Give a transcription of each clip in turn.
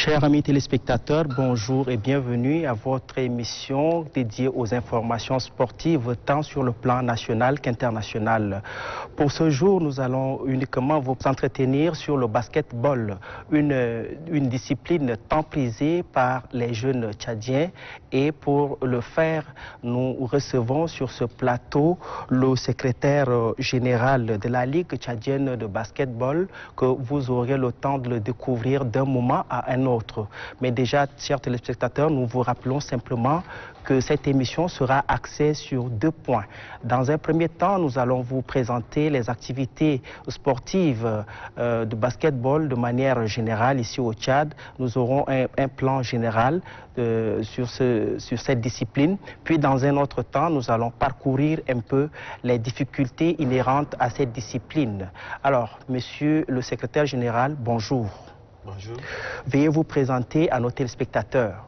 Chers amis téléspectateurs, bonjour et bienvenue à votre émission dédiée aux informations sportives tant sur le plan national qu'international. Pour ce jour, nous allons uniquement vous entretenir sur le basketball, une discipline tant prisée par les jeunes tchadiens. Et pour le faire, nous recevons sur ce plateau le secrétaire général de la Ligue tchadienne de basketball que vous aurez le temps de le découvrir d'un moment à un autre. Mais déjà, chers téléspectateurs, nous vous rappelons simplement que cette émission sera axée sur 2 points. Dans un premier temps, nous allons vous présenter les activités sportives de basketball de manière générale ici au Tchad. Nous aurons un plan général sur cette discipline. Puis dans un autre temps, nous allons parcourir un peu les difficultés inhérentes à cette discipline. Alors, monsieur le secrétaire général, bonjour. Bonjour. Veuillez vous présenter à nos téléspectateurs.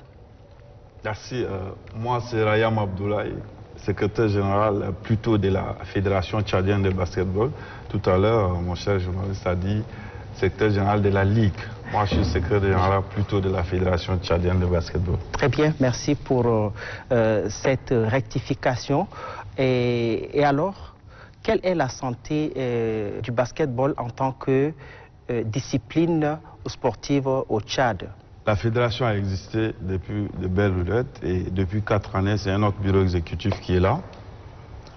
Merci. Moi, c'est Rayam Abdoulaye, secrétaire général plutôt de la Fédération tchadienne de basketball. Tout à l'heure, mon cher journaliste a dit secrétaire général de la Ligue. Moi, je suis secrétaire général plutôt de la Fédération tchadienne de basketball. Très bien, merci pour cette rectification. Et alors, quelle est la santé du basketball en tant que discipline sportive au Tchad? La fédération a existé depuis de belles lunettes et depuis 4 années, c'est un autre bureau exécutif qui est là.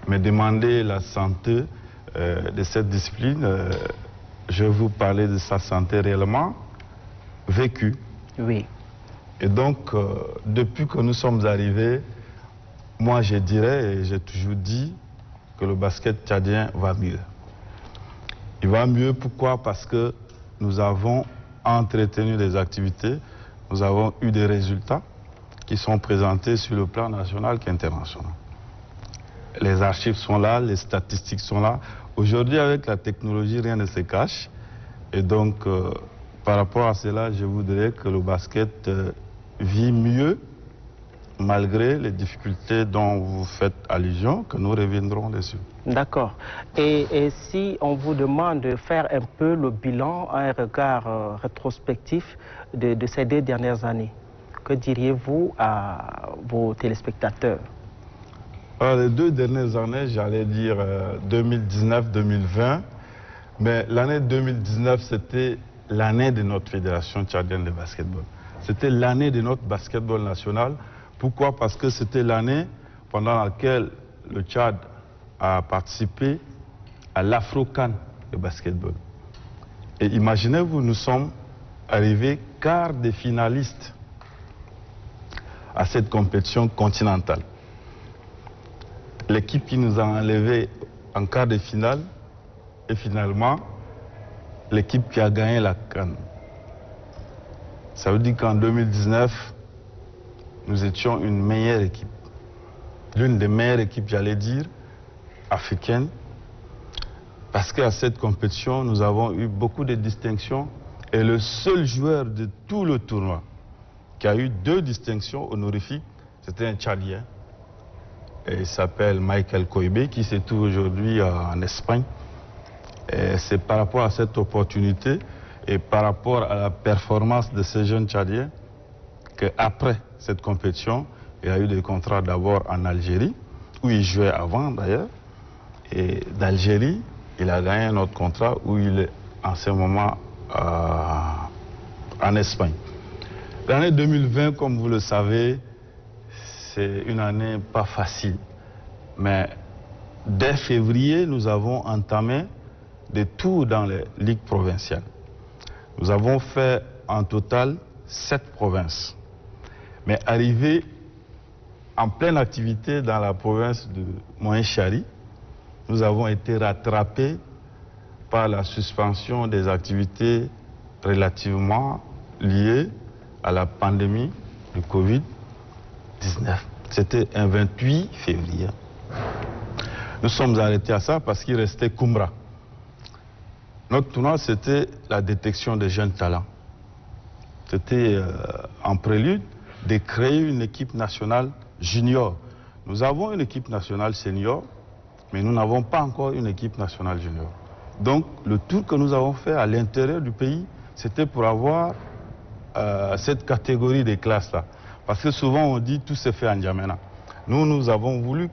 Mais demander la santé de cette discipline, je vais vous parler de sa santé réellement vécue. Oui. Et donc, depuis que nous sommes arrivés, moi je dirais et j'ai toujours dit que le basket tchadien va mieux. Il va mieux, pourquoi? Parce que nous avons entretenu des activités, nous avons eu des résultats qui sont présentés sur le plan national qu'international. Les archives sont là, les statistiques sont là. Aujourd'hui, avec la technologie, rien ne se cache. Et donc, par rapport à cela, je voudrais que le basket vit mieux, malgré les difficultés dont vous faites allusion, que nous reviendrons dessus. D'accord. Et si on vous demande de faire un peu le bilan, un regard rétrospectif de ces 2 dernières années, que diriez-vous à vos téléspectateurs? Les 2 dernières années, j'allais dire 2019-2020, mais l'année 2019, c'était l'année de notre fédération tchadienne de basketball. C'était l'année de notre basketball national. Pourquoi? Parce que c'était l'année pendant laquelle le Tchad a participé à l'Afro-CAN de basketball. Et imaginez-vous, nous sommes arrivés quart des finalistes à cette compétition continentale. L'équipe qui nous a enlevés en quart de finale est finalement l'équipe qui a gagné la CAN. Ça veut dire qu'en 2019, nous étions une meilleure équipe. L'une des meilleures équipes, j'allais dire, africaines. Parce qu'à cette compétition, nous avons eu beaucoup de distinctions. Et le seul joueur de tout le tournoi qui a eu 2 distinctions honorifiques, c'était un Tchadien. Et il s'appelle Michael Koibe, qui se trouve aujourd'hui en Espagne. Et c'est par rapport à cette opportunité et par rapport à la performance de ces jeunes Tchadiens qu'après cette compétition, il a eu des contrats d'abord en Algérie, où il jouait avant d'ailleurs. Et d'Algérie, il a gagné un autre contrat où il est en ce moment en Espagne. L'année 2020, comme vous le savez, c'est une année pas facile. Mais dès février, nous avons entamé des tours dans les ligues provinciales. Nous avons fait en total 7 provinces. Mais arrivé en pleine activité dans la province de Mohen-Chari, nous avons été rattrapés par la suspension des activités relativement liées à la pandémie du Covid-19. C'était un 28 février. Nous sommes arrêtés à ça parce qu'il restait Kumbra. Notre tournoi, c'était la détection des jeunes talents. C'était en prélude de créer une équipe nationale junior. Nous avons une équipe nationale senior, mais nous n'avons pas encore une équipe nationale junior. Donc, le tour que nous avons fait à l'intérieur du pays, c'était pour avoir cette catégorie des classes-là. Parce que souvent on dit tout se fait en N'Djamena. Nous avons voulu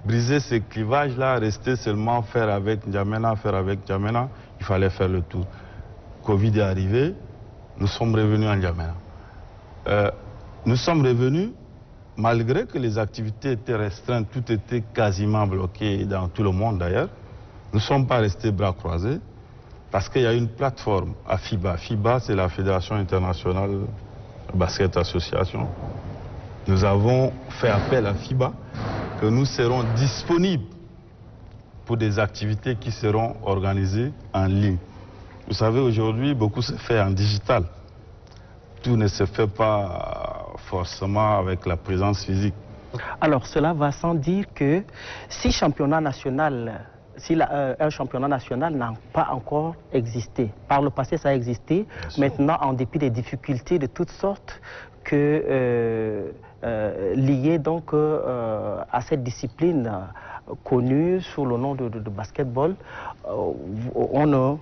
briser ces clivages-là, rester seulement faire avec N'Djamena, faire avec N'Djamena. Il fallait faire le tour. Covid est arrivé, nous sommes revenus en N'Djamena. Nous sommes revenus, malgré que les activités étaient restreintes, tout était quasiment bloqué dans tout le monde d'ailleurs. Nous ne sommes pas restés bras croisés, parce qu'il y a une plateforme à FIBA. FIBA, c'est la Fédération internationale Basket Association. Nous avons fait appel à FIBA, que nous serons disponibles pour des activités qui seront organisées en ligne. Vous savez, aujourd'hui, beaucoup se fait en digital. Tout ne se fait pas forcément avec la présence physique. Alors, cela va sans dire que si un championnat national n'a pas encore existé, par le passé ça a existé, maintenant en dépit des difficultés de toutes sortes liées donc à cette discipline connue sous le nom de basketball, on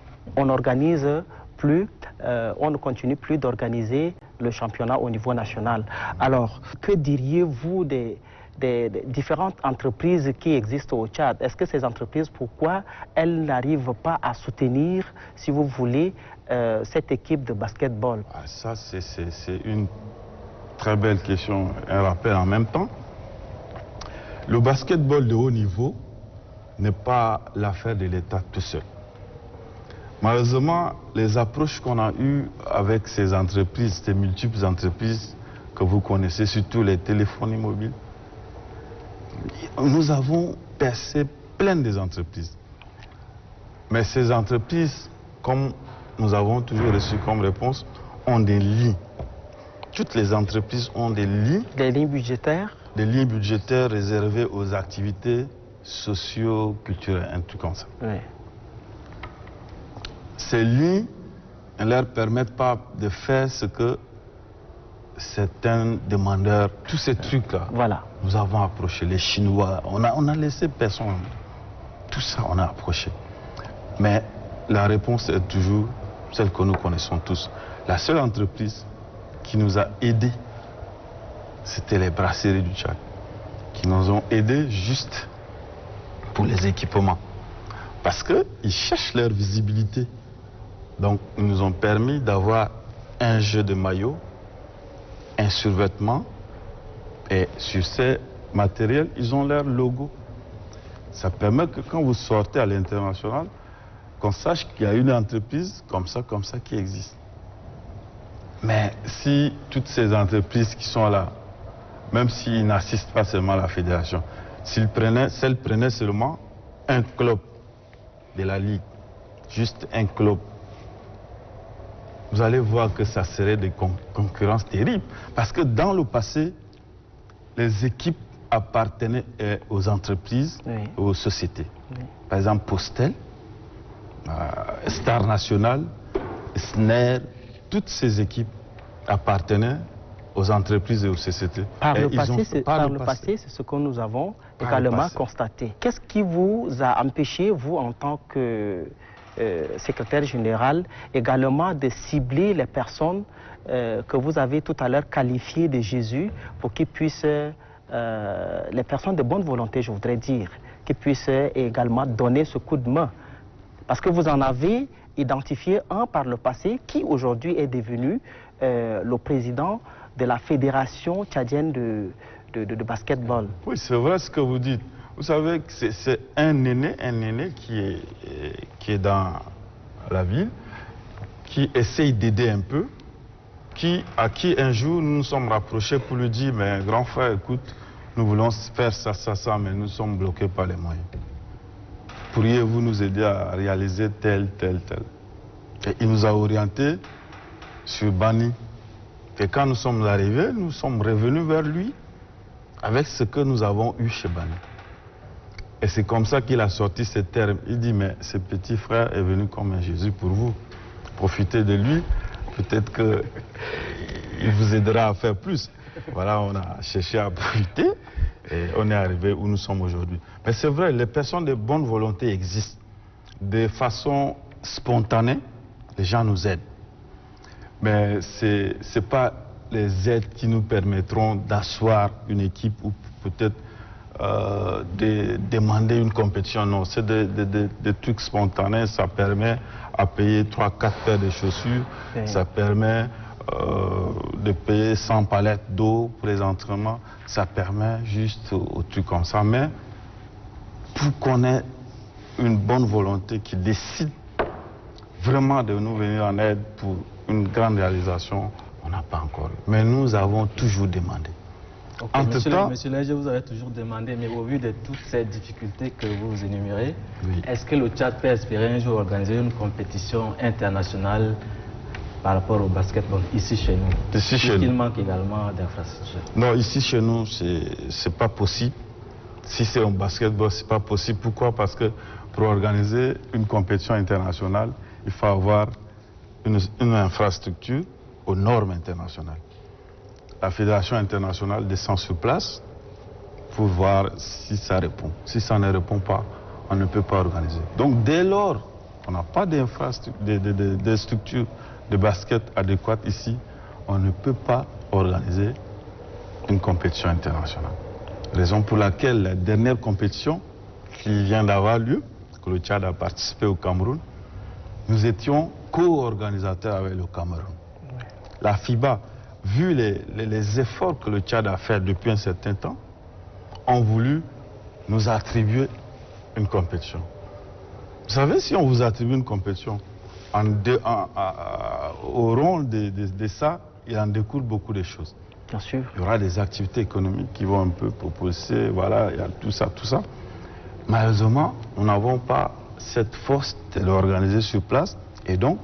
ne continue plus d'organiser le championnat au niveau national. Alors, que diriez-vous des différentes entreprises qui existent au Tchad? Est-ce que ces entreprises, pourquoi elles n'arrivent pas à soutenir, si vous voulez, cette équipe de basketball? Ça, c'est une très belle question, un rappel en même temps. Le basketball de haut niveau n'est pas l'affaire de l'État tout seul. Malheureusement, les approches qu'on a eues avec ces entreprises, ces multiples entreprises que vous connaissez, surtout les téléphones mobiles, nous avons percé plein des entreprises. Mais ces entreprises, comme nous avons toujours reçu comme réponse, ont des lignes. Toutes les entreprises ont des lignes. Des lignes budgétaires? Des lignes budgétaires réservées aux activités socio-culturelles, un truc comme ça. Oui. Ces lignes ne leur permettent pas de faire ce que certains demandeurs, tous ces trucs-là, voilà. Nous avons approché les Chinois, on a laissé personne. Tout ça, on a approché. Mais la réponse est toujours celle que nous connaissons tous. La seule entreprise qui nous a aidés, c'était les brasseries du Tchad, qui nous ont aidés juste pour les équipements. Parce qu'ils cherchent leur visibilité. Donc, ils nous ont permis d'avoir un jeu de maillot, un survêtement, et sur ces matériels, ils ont leur logo. Ça permet que quand vous sortez à l'international, qu'on sache qu'il y a une entreprise comme ça qui existe. Mais si toutes ces entreprises qui sont là, même s'ils n'assistent pas seulement à la fédération, s'ils prenaient seulement un club de la Ligue, juste un club, vous allez voir que ça serait des concurrences terribles. Parce que dans le passé, les équipes appartenaient aux entreprises, oui, aux sociétés. Oui. Par exemple, Postel, Star National, SNER, toutes ces équipes appartenaient aux entreprises et aux sociétés. Par le passé, c'est ce que nous avons également constaté. Qu'est-ce qui vous a empêché, vous, en tant que secrétaire général, également de cibler les personnes que vous avez tout à l'heure qualifiées de Jésus, pour qu'ils puissent, les personnes de bonne volonté, je voudrais dire, qui puissent également donner ce coup de main? Parce que vous en avez identifié un par le passé qui aujourd'hui est devenu le président de la Fédération tchadienne de basketball. Oui, c'est vrai ce que vous dites. Vous savez que c'est un aîné qui est dans la ville, qui essaye d'aider un peu, à qui un jour nous nous sommes rapprochés pour lui dire, mais grand frère, écoute, nous voulons faire ça, mais nous sommes bloqués par les moyens. Pourriez-vous nous aider à réaliser tel. Et il nous a orientés sur Bani. Et quand nous sommes arrivés, nous sommes revenus vers lui avec ce que nous avons eu chez Bani. Et c'est comme ça qu'il a sorti ce terme. Il dit, mais ce petit frère est venu comme un Jésus pour vous. Profitez de lui, peut-être qu'il vous aidera à faire plus. Voilà, on a cherché à profiter et on est arrivé où nous sommes aujourd'hui. Mais c'est vrai, les personnes de bonne volonté existent. De façon spontanée, les gens nous aident. Mais ce n'est pas les aides qui nous permettront d'asseoir une équipe ou peut-être de demander une compétition. Non, c'est des trucs spontanés. Ça permet à payer 3-4 paires de chaussures. Oui. Ça permet de payer 100 palettes d'eau pour les entraînements. Ça permet juste aux trucs comme ça. Mais pour qu'on ait une bonne volonté qui décide vraiment de nous venir en aide pour une grande réalisation, on n'a pas encore. Mais nous avons toujours demandé. Okay, Monsieur Léger, vous avez toujours demandé, mais au vu de toutes ces difficultés que vous énumérez, oui. Est-ce que le Tchad peut espérer un jour organiser une compétition internationale par rapport au basketball ici chez nous? Ici chez nous. Il manque également d'infrastructures. Non, ici chez nous, c'est pas possible. Si c'est un basketball, c'est pas possible. Pourquoi? Parce que pour organiser une compétition internationale, il faut avoir une infrastructure aux normes internationales. La Fédération internationale descend sur place pour voir si ça répond. Si ça ne répond pas, on ne peut pas organiser. Donc dès lors, on n'a pas d'infrastructure, de structures de basket adéquates ici, on ne peut pas organiser une compétition internationale. Raison pour laquelle la dernière compétition qui vient d'avoir lieu, que le Tchad a participé au Cameroun, nous étions co-organisateurs avec le Cameroun. La FIBA, vu les efforts que le Tchad a fait depuis un certain temps, ont voulu nous attribuer une compétition. Vous savez, si on vous attribue une compétition, au rond de ça, il en découle beaucoup de choses. Bien sûr. Il y aura des activités économiques qui vont un peu propulser, voilà, il y a tout ça, tout ça. Malheureusement, nous n'avons pas cette force de l'organiser sur place, et donc,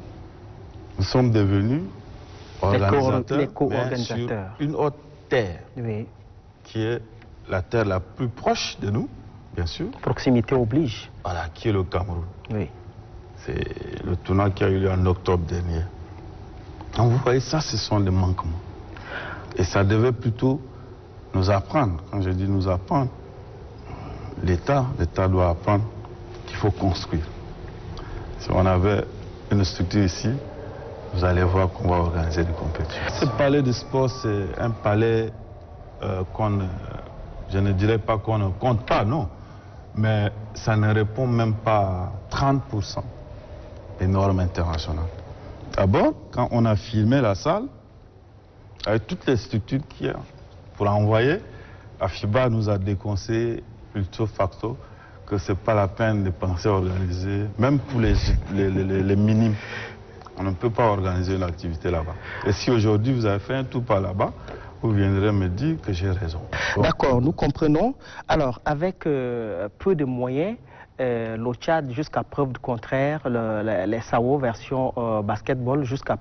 nous sommes devenus organisateurs, mais sur une autre terre, oui, qui est la terre la plus proche de nous, bien sûr. Proximité oblige. Voilà, qui est le Cameroun. Oui. C'est le tournoi qui a eu lieu en octobre dernier. Donc vous voyez, ça, ce sont des manquements. Et ça devait plutôt nous apprendre. Quand je dis nous apprendre, l'État doit apprendre qu'il faut construire. Si on avait une structure ici, vous allez voir qu'on va organiser des compétitions. Ce palais de sport, c'est un palais je ne dirais pas qu'on ne compte pas, non. Mais ça ne répond même pas à 30% des normes internationales. D'abord, quand on a filmé la salle, avec toutes les structures qu'il y a pour envoyer, la FIBA nous a déconseillé ipso facto que ce n'est pas la peine de penser à organiser, même pour les minimes. On ne peut pas organiser l'activité là-bas. Et si aujourd'hui vous avez fait un tour par là-bas, vous viendrez me dire que j'ai raison. D'accord, nous comprenons. Alors, avec peu de moyens, le Tchad, jusqu'à preuve du contraire, les SAO version basketball, jusqu'à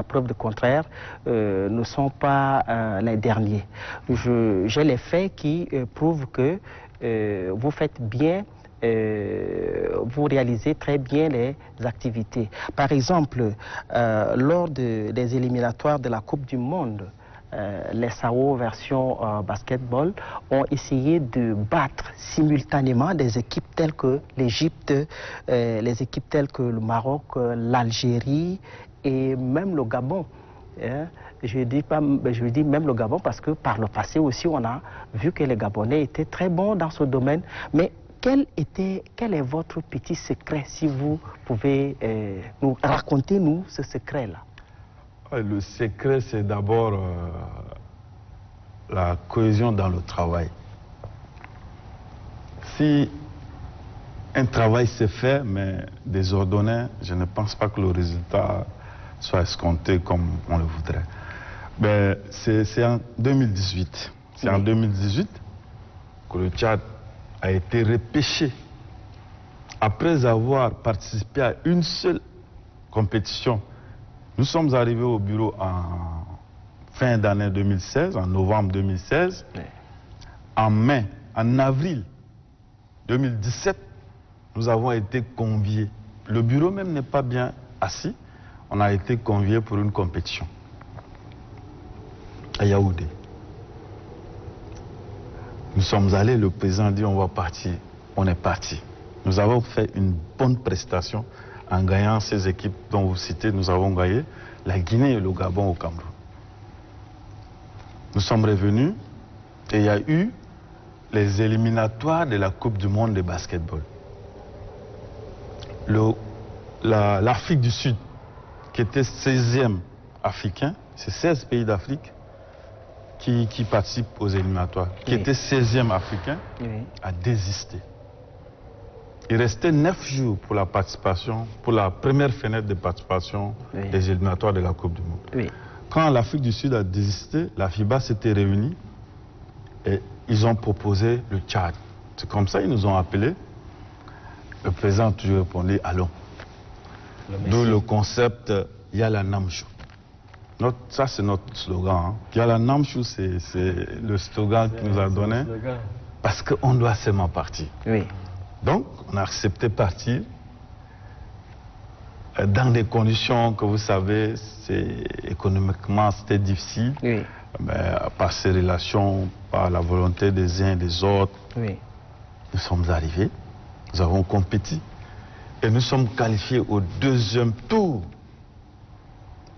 preuve du contraire, ne sont pas les derniers. J'ai les faits qui prouvent que vous faites bien, vous réalisez très bien les activités. Par exemple, lors des éliminatoires de la Coupe du Monde, les SAO version basketball ont essayé de battre simultanément des équipes telles que l'Égypte, les équipes telles que le Maroc, l'Algérie et même le Gabon. Je dis même le Gabon parce que par le passé aussi on a vu que les Gabonais étaient très bons dans ce domaine. Mais quel est votre petit secret, si vous pouvez nous raconter ce secret-là? Le secret, c'est d'abord la cohésion dans le travail. Si un travail s'est fait, mais désordonné, je ne pense pas que le résultat soit escompté comme on le voudrait. Mais c'est en 2018. C'est en 2018 que le Tchad a été repêché après avoir participé à une seule compétition. Nous sommes arrivés au bureau en fin d'année 2016, en novembre 2016. Oui. En avril 2017, nous avons été conviés. Le bureau même n'est pas bien assis. On a été conviés pour une compétition à Yaoundé. Nous sommes allés, le président dit on va partir. On est parti. Nous avons fait une bonne prestation en gagnant ces équipes dont vous citez, nous avons gagné la Guinée et le Gabon au Cameroun. Nous sommes revenus et il y a eu les éliminatoires de la Coupe du monde de basketball. L'Afrique du Sud, qui était 16e africain, c'est 16 pays d'Afrique qui participent aux éliminatoires, qui était 16e africain, a désisté. Il restait 9 jours pour la participation, pour la première fenêtre de participation des éliminatoires de la Coupe du monde. Quand l'Afrique du Sud a désisté, la FIBA s'était réunie et ils ont proposé le Tchad. C'est comme ça qu'ils nous ont appelés. Le président a toujours répondu, allons. D'où le concept Yala Namchou. Ça, c'est notre slogan. Hein. Yala Namchou, c'est le slogan qu'il nous a donné. Parce qu'on doit seulement partir. Donc, on a accepté partir dans des conditions que vous savez, économiquement, c'était difficile. Mais par ces relations, par la volonté des uns et des autres, nous sommes arrivés, nous avons compétit et nous sommes qualifiés au deuxième tour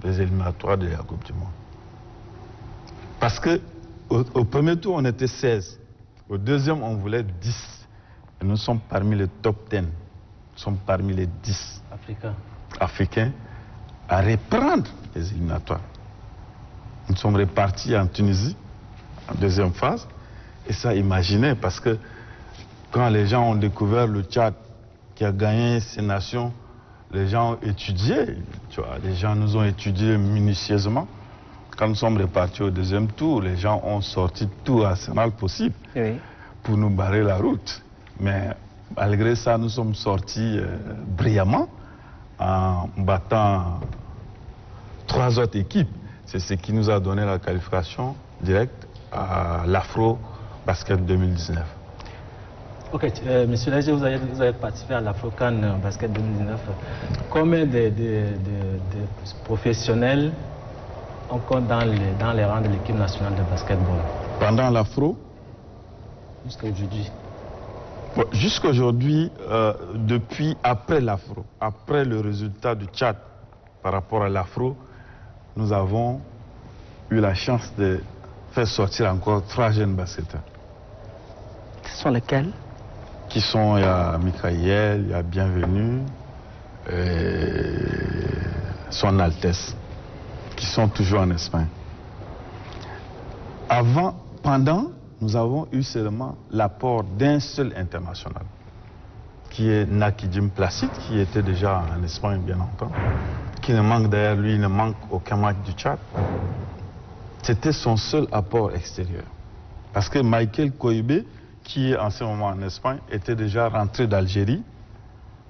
des éliminatoires de la Coupe du monde. Parce qu'au premier tour, on était 16. Au deuxième, on voulait 10. Et nous sommes parmi les top 10. Nous sommes parmi les 10 Africains à reprendre les éliminatoires. Nous sommes repartis en Tunisie, en deuxième phase. Et ça, imaginez, parce que quand les gens ont découvert le Tchad qui a gagné ces nations, les gens ont étudié, tu vois, les gens nous ont étudié minutieusement. Quand nous sommes repartis au deuxième tour, les gens ont sorti tout arsenal possible pour nous barrer la route. Mais malgré ça, nous sommes sortis brillamment en battant 3 autres équipes. C'est ce qui nous a donné la qualification directe à l'Afro Basket 2019. Ok, Monsieur Léger, vous avez participé à l'Afro-Can Basket 2019. Combien de professionnels on compte dans les rangs de l'équipe nationale de basketball? Pendant l'Afro? Jusqu'à aujourd'hui. Bon, jusqu'à aujourd'hui, après l'Afro, après le résultat du Tchad par rapport à l'Afro, nous avons eu la chance de faire sortir encore 3 jeunes basketteurs. Ce sont lesquels? Il y a Michael, il y a Bienvenu, et Son Altesse, qui sont toujours en Espagne. Pendant, nous avons eu seulement l'apport d'un seul international, qui est Nakidim Placide, qui était déjà en Espagne bien longtemps, qui ne manque d'ailleurs, lui, il ne manque aucun match du Tchad. C'était son seul apport extérieur. Parce que Michael Koibe, qui est en ce moment en Espagne, était déjà rentré d'Algérie.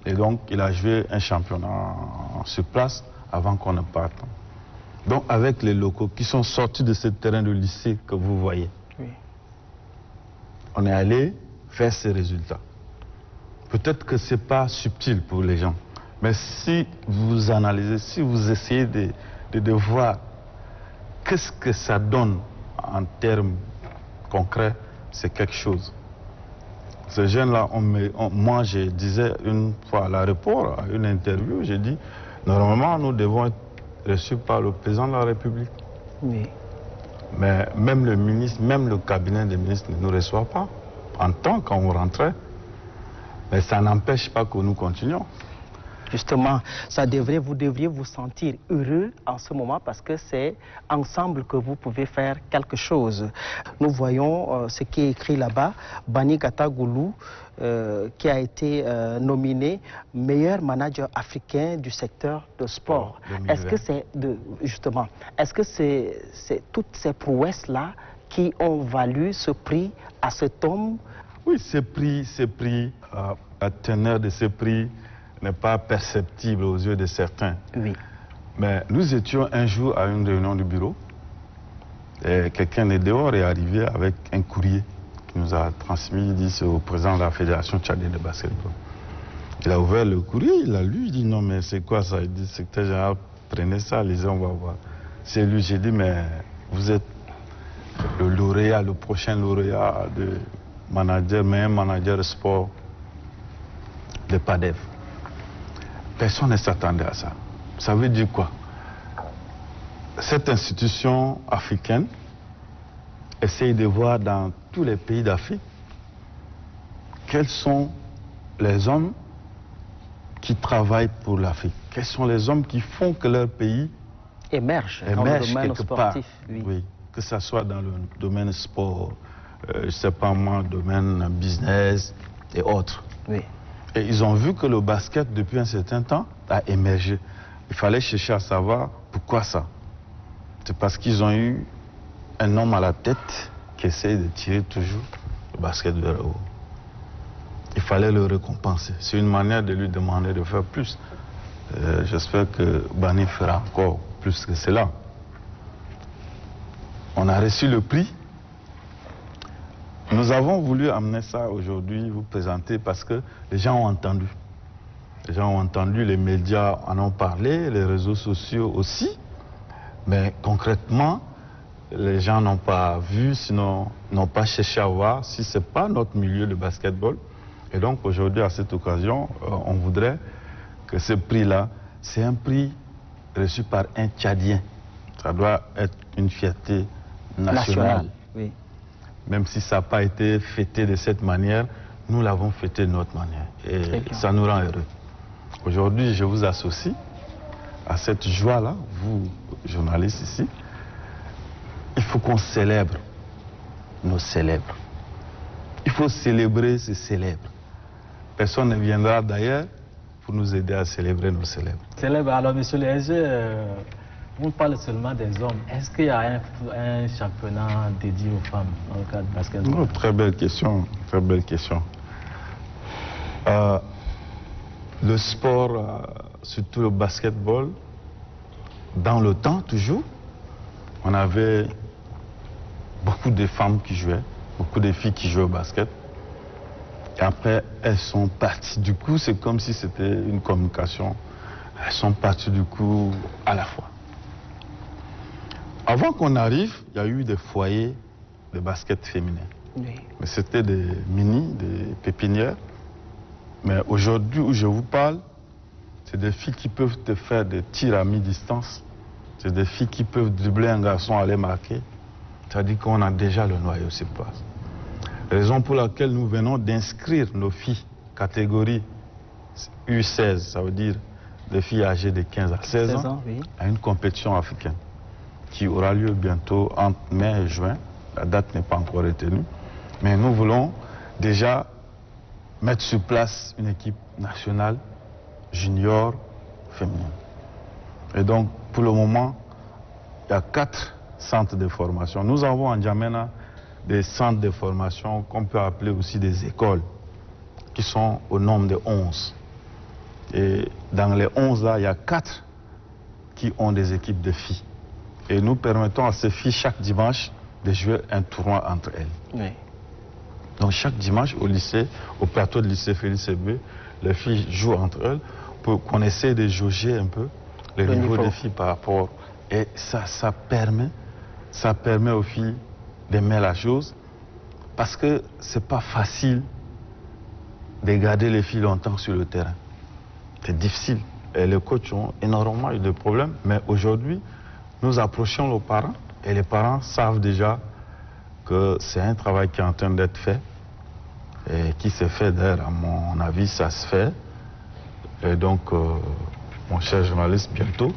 Et donc, il a joué un championnat sur place avant qu'on ne parte. Donc, avec les locaux qui sont sortis de ce terrain de lycée que vous voyez, on est allé faire ces résultats. Peut-être que ce n'est pas subtil pour les gens, mais si vous analysez, si vous essayez de voir qu'est-ce que ça donne en termes concrets, c'est quelque chose. Ces jeunes-là, moi je disais une fois à l'aéroport, à une interview, j'ai dit, normalement nous devons être reçus par le président de la République. Mais même le ministre, même le cabinet des ministres ne nous reçoit pas en temps quand on rentrait. Mais ça n'empêche pas que nous continuons. Justement, vous devriez vous sentir heureux en ce moment parce que c'est ensemble que vous pouvez faire quelque chose. Nous voyons ce qui est écrit là-bas, Bani Gata Goulou, qui a été nominé meilleur manager africain du secteur de sport. Est-ce que c'est justement, est-ce que c'est toutes ces prouesses-là qui ont valu ce prix à cet homme? Oui, ce prix, la teneur de ce prix n'est pas perceptible aux yeux de certains. Oui. Mais nous étions un jour à une réunion du bureau et quelqu'un de dehors est arrivé avec un courrier qui nous a transmis, il dit c'est au président de la Fédération tchadienne de basketball. Il a ouvert le courrier, il a lu, il dit non mais c'est quoi ça? Il dit secrétaire général, prenez ça, lisez, on va voir. C'est lui, j'ai dit mais vous êtes le lauréat, le prochain lauréat de manager, meilleur manager sport de PADEF. personne ne s'attendait à ça. Ça veut dire quoi? Cette institution africaine essaye de voir dans tous les pays d'Afrique quels sont les hommes qui travaillent pour l'Afrique. Quels sont les hommes qui font que leur pays émerge dans le domaine sportif. Oui, que ce soit dans le domaine sport, je ne sais pas moi, domaine business et autres. Oui. Et ils ont vu que le basket, depuis un certain temps, a émergé. Il fallait chercher à savoir pourquoi ça. C'est parce qu'ils ont eu un homme à la tête qui essaie de tirer toujours le basket vers le haut. Il fallait le récompenser. C'est une manière de lui demander de faire plus. J'espère que Bani fera encore plus que cela. On a reçu le prix. Nous avons voulu amener ça aujourd'hui, vous présenter, parce que les gens ont entendu. Les gens ont entendu, les médias en ont parlé, les réseaux sociaux aussi. Mais concrètement, les gens n'ont pas vu, sinon n'ont pas cherché à voir si ce n'est pas notre milieu de basketball. Et donc aujourd'hui, à cette occasion, on voudrait que ce prix-là, c'est un prix reçu par un Tchadien. Ça doit être une fierté nationale. Oui. Même si ça n'a pas été fêté de cette manière, nous l'avons fêté de notre manière. Et ça nous rend heureux. Aujourd'hui, je vous associe à cette joie-là, vous, journalistes ici. Il faut qu'on célèbre nos célèbres. Il faut célébrer ces célèbres. Personne ne viendra d'ailleurs pour nous aider à célébrer nos célèbres. Célèbres, alors monsieur le SG, on parle seulement des hommes. Est-ce qu'il y a un championnat dédié aux femmes dans le cadre de basketball? Oh, très belle question, très belle question. Le sport, surtout le basketball, dans le temps toujours, on avait beaucoup de femmes qui jouaient, beaucoup de filles qui jouaient au basket. Et après, elles sont parties. Du coup, c'est comme si c'était une communication. Elles sont parties du coup à la fois. Avant qu'on arrive, il y a eu des foyers de basket féminin. Oui. Mais c'était des des pépinières. Mais aujourd'hui où je vous parle, c'est des filles qui peuvent te faire des tirs à mi-distance. C'est des filles qui peuvent dribbler un garçon, aller marquer. C'est-à-dire qu'on a déjà le noyau sur place. Raison pour laquelle nous venons d'inscrire nos filles, catégorie U16, ça veut dire des filles âgées de 15 à 16 ans, oui, à une compétition africaine qui aura lieu bientôt entre mai et juin. La date n'est pas encore retenue. Mais nous voulons déjà mettre sur place une équipe nationale junior féminine. Et donc, pour le moment, il y a 4 centres de formation. Nous avons en N'Djamena des centres de formation qu'on peut appeler aussi des écoles, qui sont au nombre de 11. Et dans les 11 là, il y a 4 qui ont des équipes de filles. Et nous permettons à ces filles chaque dimanche de jouer un tournoi entre elles. oui. Donc chaque dimanche au lycée, au plateau de lycée Félix Ébé, les filles jouent entre elles pour qu'on essaie de jauger un peu le niveau des filles par rapport. Et ça permet aux filles d'aimer la chose, parce que c'est pas facile de garder les filles longtemps sur le terrain. C'est difficile. Et les coachs ont énormément eu de problèmes. Mais aujourd'hui, nous approchons nos parents et les parents savent déjà que c'est un travail qui est en train d'être fait et qui s'est fait d'ailleurs, à mon avis, ça se fait. Et donc, mon cher journaliste, bientôt,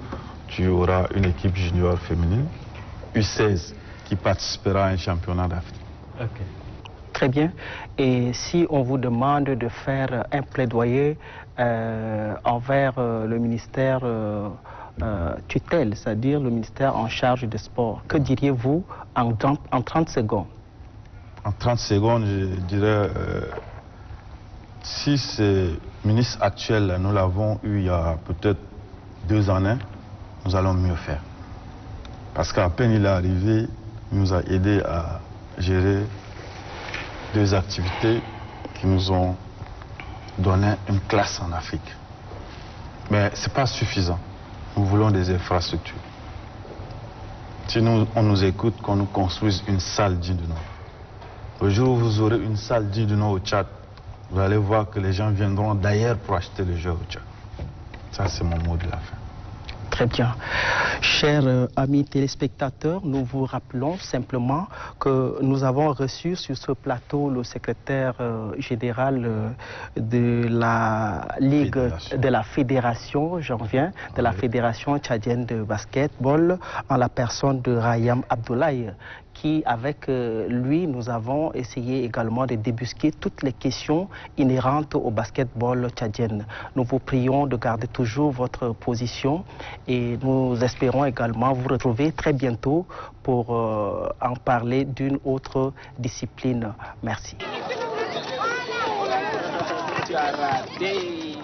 tu auras une équipe junior féminine, U16, qui participera à un championnat d'Afrique. Ok. Très bien. Et si on vous demande de faire un plaidoyer envers le ministère tutelle, c'est-à-dire le ministère en charge des sports, que diriez-vous en 30 secondes? En 30 secondes, je dirais, si ce ministre actuel, nous l'avons eu il y a peut-être 2 années, nous allons mieux faire. Parce qu'à peine il est arrivé, il nous a aidé à gérer 2 activités qui nous ont donné une classe en Afrique. Mais ce n'est pas suffisant. Nous voulons des infrastructures. Si on nous écoute, qu'on nous construise une salle digne de nous. Le jour où vous aurez une salle digne de nous au Tchad, vous allez voir que les gens viendront d'ailleurs pour acheter le jeu au Tchad. Ça, c'est mon mot de la fin. Très bien. Chers amis téléspectateurs, nous vous rappelons simplement que nous avons reçu sur ce plateau le secrétaire général de la Ligue, de la Fédération, j'en viens, de la Fédération tchadienne de basketball, en la personne de Rayam Abdoulaye, qui, avec lui, nous avons essayé également de débusquer toutes les questions inhérentes au basketball tchadien. Nous vous prions de garder toujours votre position et nous espérons également vous retrouver très bientôt pour en parler d'une autre discipline. Merci. Tu as raté.